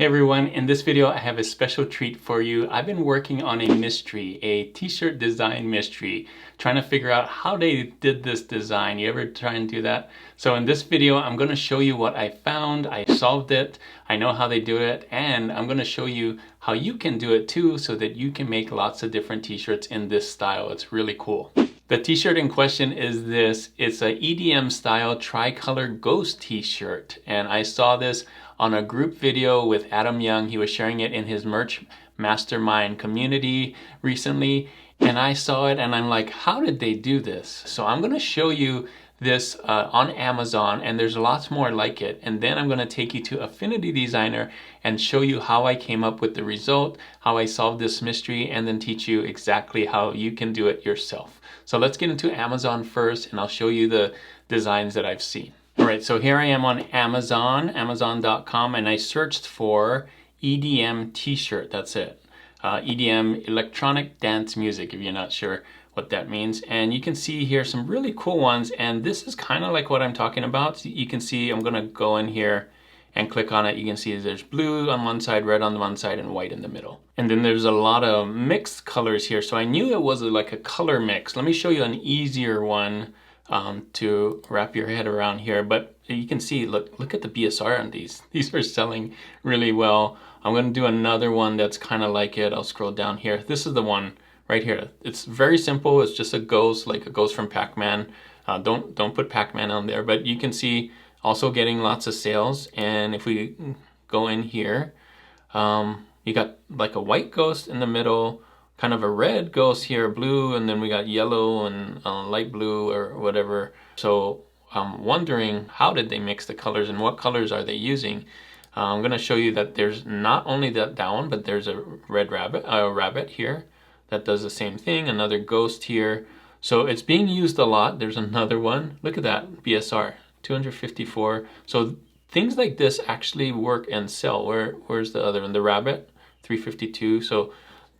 Hey everyone, in this video I have a special treat for you. I've been working on a mystery, a t-shirt design mystery, trying to figure out how they did this design. You ever try and do that? So in this video I'm going to show you what I found. I solved it, I know how they do it, and I'm going to show you how you can do it too so that you can make lots of different t-shirts in this style. It's really cool. The t-shirt in question is this. It's a EDM style tricolor ghost t-shirt, and I saw this on a group video with Adam Young. He was sharing it in his merch mastermind community recently, and I saw it and I'm like, how did they do this? So I'm going to show you this on Amazon, and there's lots more like it, and then I'm going to take you to Affinity Designer and show you how I came up with the result, how I solved this mystery, and then teach you exactly how you can do it yourself. So let's get into Amazon first, and I'll show you the designs that I've seen. All right, so here I am on Amazon, amazon.com, and I searched for EDM t-shirt. That's it. EDM, electronic dance music, if you're not sure what that means. And you can see here some really cool ones, and this is kind of like what I'm talking about. So you can see, I'm gonna go in here and click on it. You can see there's blue on one side, red on the one side, and white in the middle. And then there's a lot of mixed colors here. So I knew it was like a color mix. Let me show you an easier one to wrap your head around here. But you can see, look at the BSR on these. These are selling really well. I'm going to do another one that's kind of like it. I'll scroll down here. This is the one right here. It's very simple. It's just a ghost, like a ghost from Pac-Man. Don't put Pac-Man on there, but you can see also getting lots of sales. And if we go in here, you got like a white ghost in the middle, kind of a red ghost here, blue, and then we got yellow and light blue or whatever. So I'm wondering, how did they mix the colors and what colors are they using? I'm going to show you that there's not only that one, but there's a rabbit here that does the same thing, another ghost here. So it's being used a lot. There's another one. Look at that, BSR, 254. So things like this actually work and sell. Where's the other one? The rabbit, 352. So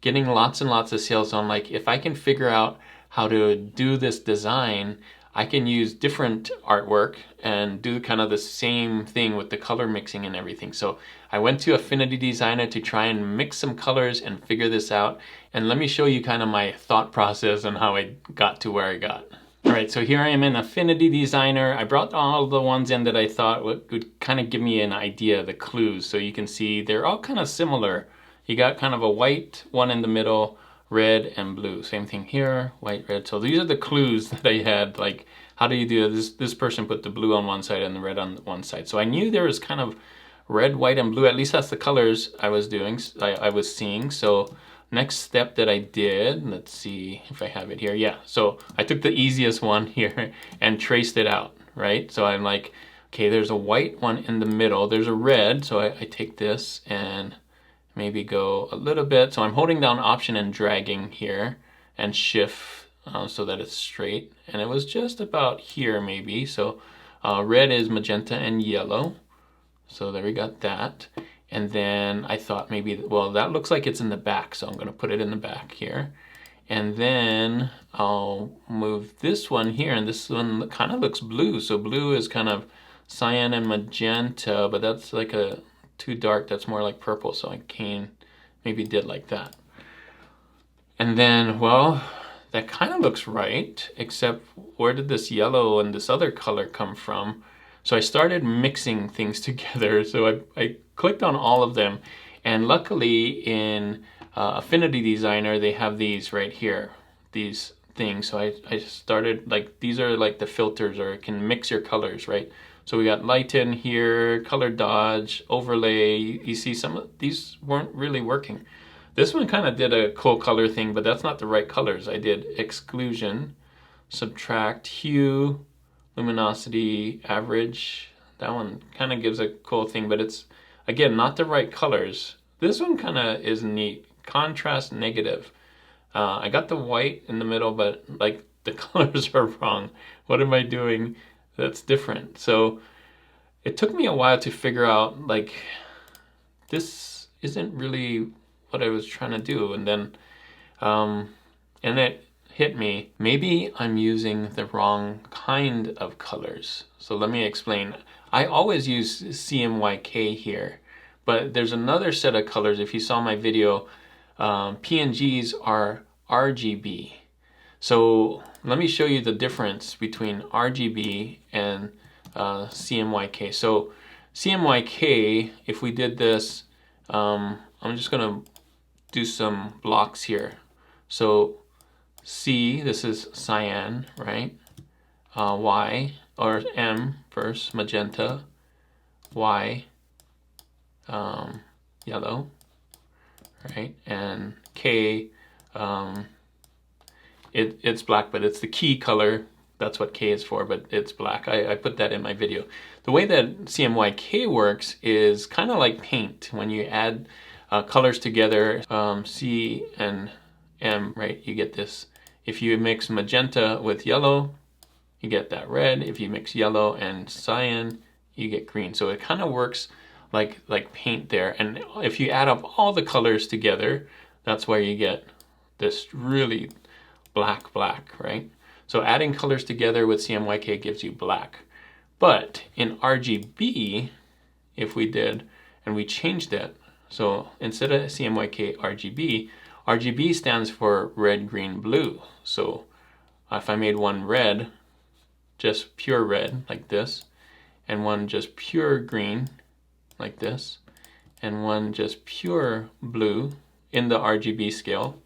getting lots and lots of sales on, like, if I can figure out how to do this design, I can use different artwork and do kind of the same thing with the color mixing and everything. So I went to Affinity Designer to try and mix some colors and figure this out. And let me show you kind of my thought process and how I got to where I got. All right, so here I am in Affinity Designer. I brought all the ones in that I thought would kind of give me an idea, the clues. So you can see they're all kind of similar. You got kind of a white one in the middle, red and blue. Same thing here, white, red. So these are the clues that I had, like, how do you do this? This person put the blue on one side and the red on one side. So I knew there was kind of red, white, and blue. At least that's the colors I was doing, I was seeing. So next step that I did, let's see if I have it here. Yeah, so I took the easiest one here and traced it out, right? So I'm like, okay, there's a white one in the middle. There's a red, so I take this and maybe go a little bit. So I'm holding down Option and dragging here and Shift so that it's straight. And it was just about here maybe. So red is magenta and yellow. So there we got that. And then I thought maybe, well, that looks like it's in the back. So I'm going to put it in the back here. And then I'll move this one here. And this one kind of looks blue. So blue is kind of cyan and magenta, but that's like a too dark. That's more like purple. So I maybe did like that. And then, well, that kind of looks right, except where did this yellow and this other color come from? So I started mixing things together. So I clicked on all of them, and luckily in Affinity Designer they have these right here, these things. So I started, like, these are like the filters, or it can mix your colors, right? So we got lighten here, color dodge, overlay. You see some of these weren't really working. This one kind of did a cool color thing, but that's not the right colors. I did exclusion, subtract, hue, luminosity, average. That one kind of gives a cool thing, but it's, again, not the right colors. This one kind of is neat. Contrast negative. I got the white in the middle, but like the colors are wrong. What am I doing that's different? So it took me a while to figure out, like, this isn't really what I was trying to do. And then and it hit me, maybe I'm using the wrong kind of colors. So let me explain. I always use CMYK here, but there's another set of colors. If you saw my video, PNGs are RGB. So let me show you the difference between RGB and CMYK. So CMYK, if we did this, I'm just gonna do some blocks here. So C, this is cyan, right? Y, or M first, magenta. Y, yellow, right? And K, it's black, but it's the key color. That's what K is for, but it's black. I put that in my video. The way that CMYK works is kind of like paint. When you add colors together, C and M, right, you get this. If you mix magenta with yellow, you get that red. If you mix yellow and cyan, you get green. So it kind of works like paint there. And if you add up all the colors together, that's where you get this really black, right? So adding colors together with CMYK gives you black. But in RGB, if we did, and we changed it, so instead of CMYK, RGB stands for red, green, blue. So if I made one red, just pure red, like this, and one just pure green, like this, and one just pure blue in the RGB scale,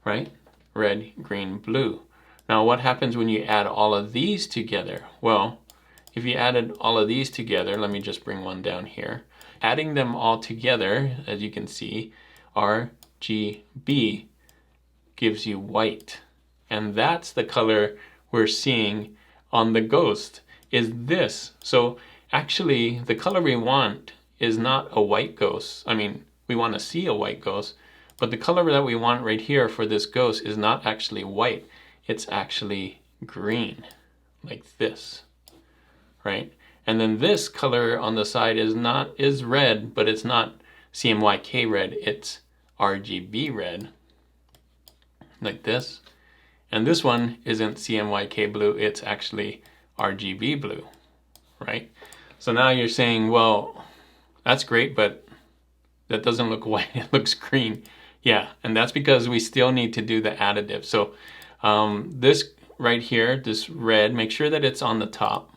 right? Red, green, blue. Now what happens when you add all of these together? Well, if you added all of these together, let me just bring one down here. Adding them all together, as you can see, RGB gives you white. And that's the color we're seeing on the ghost, is this. So actually, the color we want is not a white ghost. I mean, we want to see a white ghost, but the color that we want right here for this ghost is not actually white. It's actually green, like this, right? And then this color on the side is red, but it's not CMYK red, it's RGB red, like this. And this one isn't CMYK blue, it's actually RGB blue, right? So now you're saying, well, that's great, but that doesn't look white, it looks green. Yeah, and that's because we still need to do the additive. So this right here, this red, make sure that it's on the top,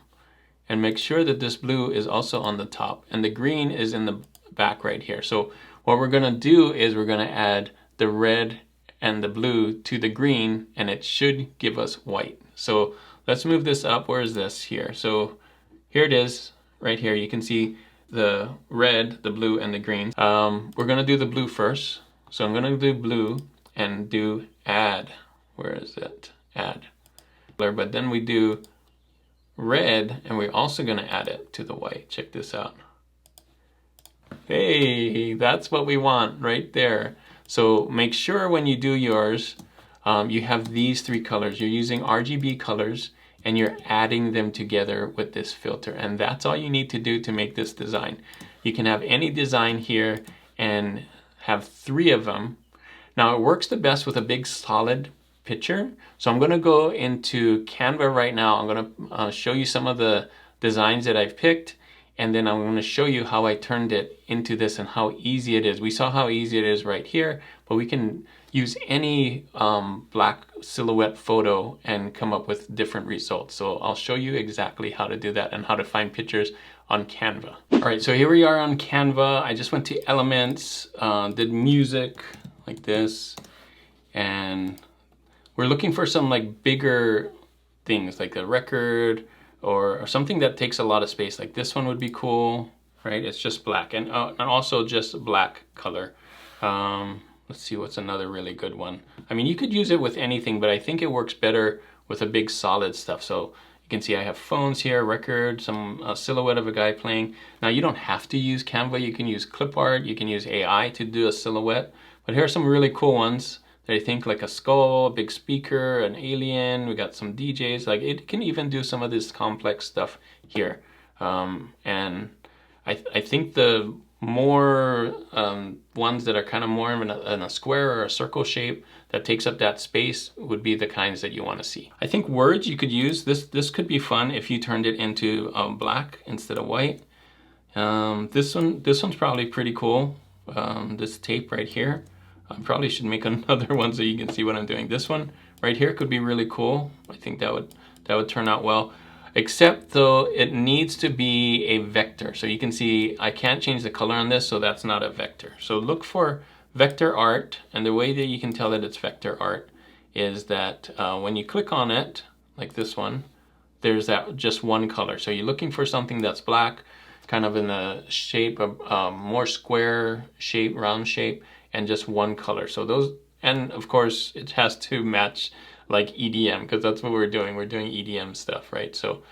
and make sure that this blue is also on the top, and the green is in the back right here. So what we're gonna do is we're gonna add the red and the blue to the green, and it should give us white. So let's move this up. Where is this here? So here it is, right here. You can see the red, the blue, and the green. We're gonna do the blue first. So I'm gonna do blue and do add. Where is it? Add. But then we do red, and we're also gonna add it to the white. Check this out. Hey, that's what we want right there. So make sure when you do yours, you have these three colors. You're using RGB colors, and you're adding them together with this filter. And that's all you need to do to make this design. You can have any design here and have three of them. Now it works the best with a big solid picture. So I'm gonna go into Canva right now. I'm gonna show you some of the designs that I've picked, and then I'm gonna show you how I turned it into this and how easy it is. We saw how easy it is right here, but we can use any black silhouette photo and come up with different results. So I'll show you exactly how to do that and how to find pictures on Canva. All right, so here we are on Canva. I just went to Elements, did music like this, and we're looking for some like bigger things like a record or something that takes a lot of space. Like this one would be cool, right? It's just black and also just black color. Let's see what's another really good one. I mean, you could use it with anything, but I think it works better with a big solid stuff. So you can see I have phones here, record, some silhouette of a guy playing. Now you don't have to use Canva. You can use clip art. You can use AI to do a silhouette. But here are some really cool ones that I think, like a skull, a big speaker, an alien. We got some DJs. Like it can even do some of this complex stuff here. And I think the more ones that are kind of more in a square or a circle shape that takes up that space would be the kinds that you want to see. I think words you could use. This could be fun if you turned it into black instead of white. This one's probably pretty cool. This tape right here. I probably should make another one so you can see what I'm doing. This one right here could be really cool. I think that would turn out well. Except though it needs to be a vector. So you can see I can't change the color on this, so that's not a vector. So look for vector art, and the way that you can tell that it's vector art is that when you click on it, like this one, there's that just one color. So you're looking for something that's black, kind of in the shape of more square shape, round shape, and just one color. So those, and of course it has to match like EDM, because that's what we're doing. We're doing EDM stuff, right? So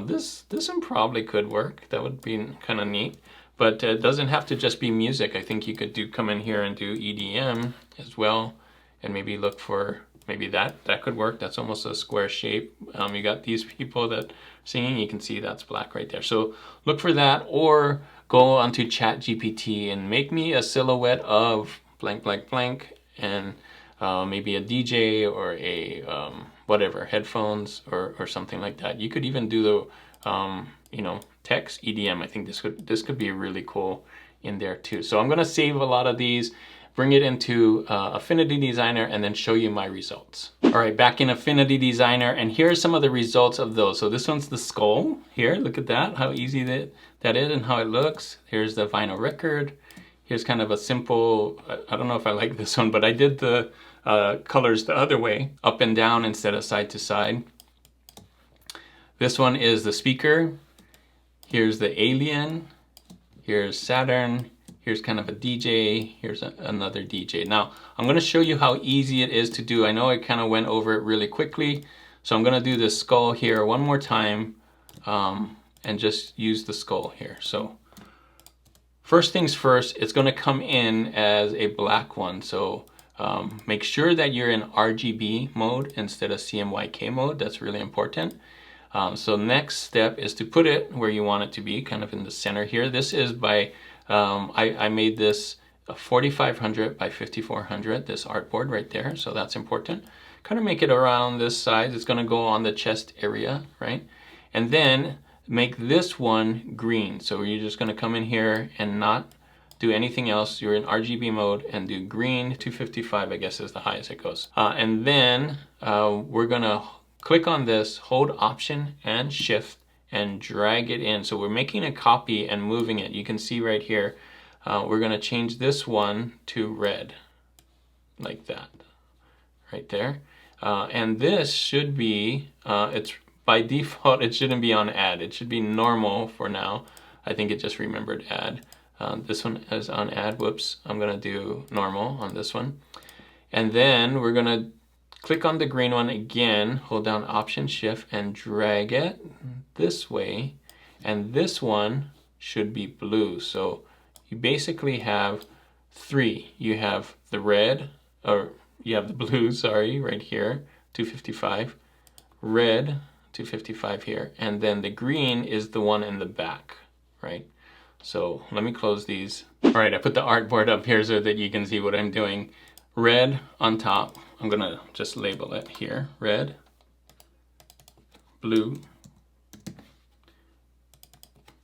this one probably could work. That would be kind of neat. But it doesn't have to just be music. I think you could come in here and do EDM as well, and maybe look for, maybe that could work. That's almost a square shape. You got these people that singing, you can see that's black right there. So look for that, or go onto ChatGPT and make me a silhouette of blank, blank, blank, and maybe a DJ or a whatever, headphones or something like that. You could even do the you know, text EDM. I think this could be really cool in there too. So I'm gonna save a lot of these, bring it into Affinity Designer, and then show you my results. All right, back in Affinity Designer, and here's some of the results of those. So this one's the skull here. Look at that, how easy that is and how it looks. Here's the vinyl record. Here's kind of a simple, I don't know if I like this one, but I did the colors the other way, up and down instead of side to side. This one is the speaker. Here's the alien. Here's Saturn. Here's kind of a DJ. Here's another DJ. Now, I'm gonna show you how easy it is to do. I know I kind of went over it really quickly, so I'm gonna do the skull here one more time and just use the skull here. So first things first, it's gonna come in as a black one. So make sure that you're in RGB mode instead of CMYK mode. That's really important. So next step is to put it where you want it to be, kind of in the center here. This is by, I made this 4500 by 5400, this artboard right there, so that's important. Kind of make it around this size. It's gonna go on the chest area, right? And then make this one green. So you're just gonna come in here and not do anything else. You're in RGB mode and do green. 255, I guess, is the highest it goes. And then we're gonna click on this, hold Option and Shift, and drag it in. So we're making a copy and moving it. You can see right here, we're gonna change this one to red, like that, right there. And this should be, it's by default, it shouldn't be on add. It should be normal for now. I think it just remembered add. This one is on add, whoops. I'm gonna do normal on this one. And then we're gonna click on the green one again, hold down Option Shift and drag it this way. And this one should be blue. So you basically have three. You have the red, or you have the blue, sorry, right here, 255. Red, 255 here. And then the green is the one in the back, right? So let me close these. All right, I put the artboard up here so that you can see what I'm doing. Red on top. I'm gonna just label it here. Red, blue,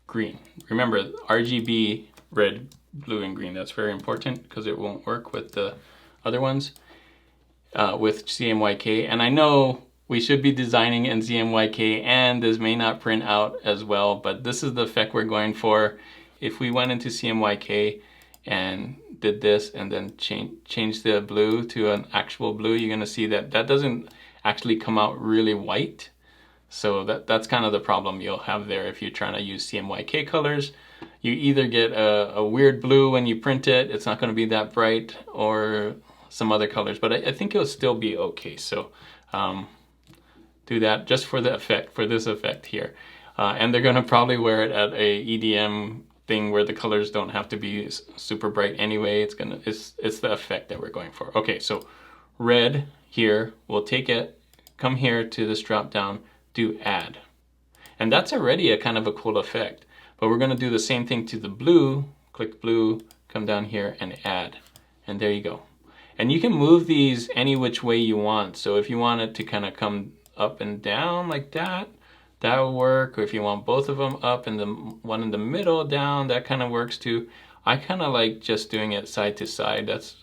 green. Remember, RGB, red, blue, and green. That's very important because it won't work with the other ones, with CMYK. And I know we should be designing in CMYK and this may not print out as well, but this is the effect we're going for. If we went into CMYK and did this and then change the blue to an actual blue, you're gonna see that that doesn't actually come out really white. So that's kind of the problem you'll have there if you're trying to use CMYK colors. You either get a weird blue when you print it, it's not gonna be that bright, or some other colors, but I think it'll still be okay. So do that just for the effect, for this effect here. And they're gonna probably wear it at a EDM thing where the colors don't have to be super bright anyway. It's the effect that we're going for. Okay, so red here, we'll take it, come here to this drop down, do add. And that's already a kind of a cool effect. But we're gonna do the same thing to the blue, click blue, come down here and add. And there you go. And you can move these any which way you want. So if you want it to kind of come up and down like that, that will work. Or if you want both of them up and the one in the middle down, that kind of works too. I kind of like just doing it side to side. That's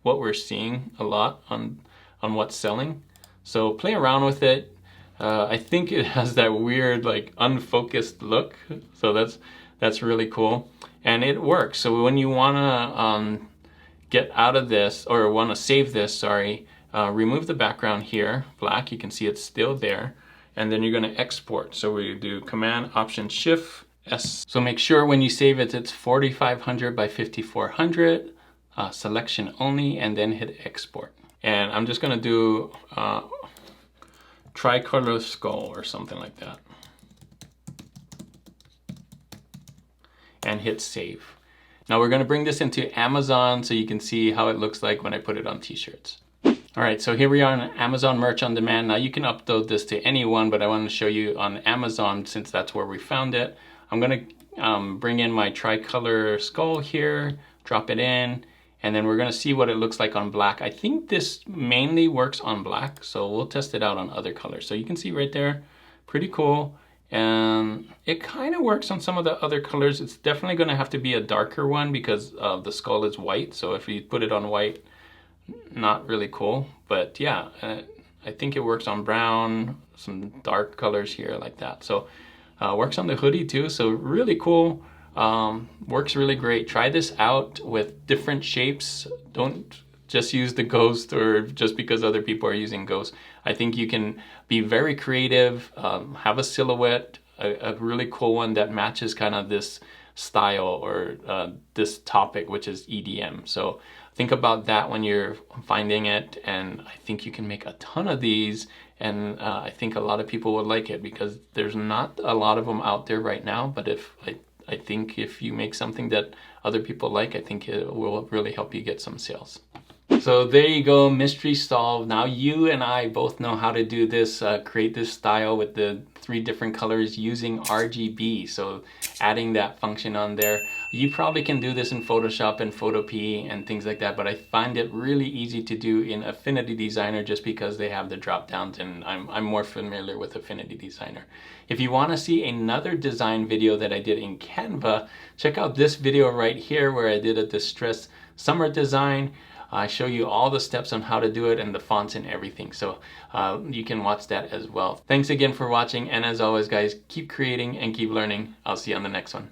what we're seeing a lot on what's selling. So play around with it. I think it has that weird like unfocused look. So that's really cool. And it works. So when you wanna get out of this, or wanna save this, sorry, remove the background here, black, you can see it's still there. And then you're gonna export. So we do Command Option Shift S. So make sure when you save it, it's 4500 by 5400, selection only, and then hit export. And I'm just gonna do Tricolor skull or something like that. And hit save. Now we're gonna bring this into Amazon so you can see how it looks like when I put it on t-shirts. All right, so here we are on Amazon Merch on Demand. Now you can upload this to anyone, but I want to show you on Amazon since that's where we found it. I'm gonna bring in my Tricolor skull here, drop it in, and then we're gonna see what it looks like on black. I think this mainly works on black, so we'll test it out on other colors. So you can see right there, pretty cool. And it kind of works on some of the other colors. It's definitely gonna have to be a darker one because the skull is white. So if you put it on white, not really cool. But yeah, I think it works on brown, some dark colors here like that. So works on the hoodie too, so really cool. Works really great. Try this out with different shapes. Don't just use the ghost or just because other people are using ghosts. I think you can be very creative, have a silhouette, a really cool one that matches kind of this style or this topic, which is EDM. So think about that when you're finding it, and I think you can make a ton of these, and I think a lot of people would like it because there's not a lot of them out there right now, but I think if you make something that other people like, I think it will really help you get some sales. So there you go, mystery solved. Now you and I both know how to do this, create this style with the 3 different colors using RGB. So adding that function on there. You probably can do this in Photoshop and Photopea and things like that, but I find it really easy to do in Affinity Designer just because they have the drop downs, and I'm more familiar with Affinity Designer. If you want to see another design video that I did in Canva, check out this video right here where I did a distressed summer design. I show you all the steps on how to do it and the fonts and everything. So you can watch that as well. Thanks again for watching. And as always, guys, keep creating and keep learning. I'll see you on the next one.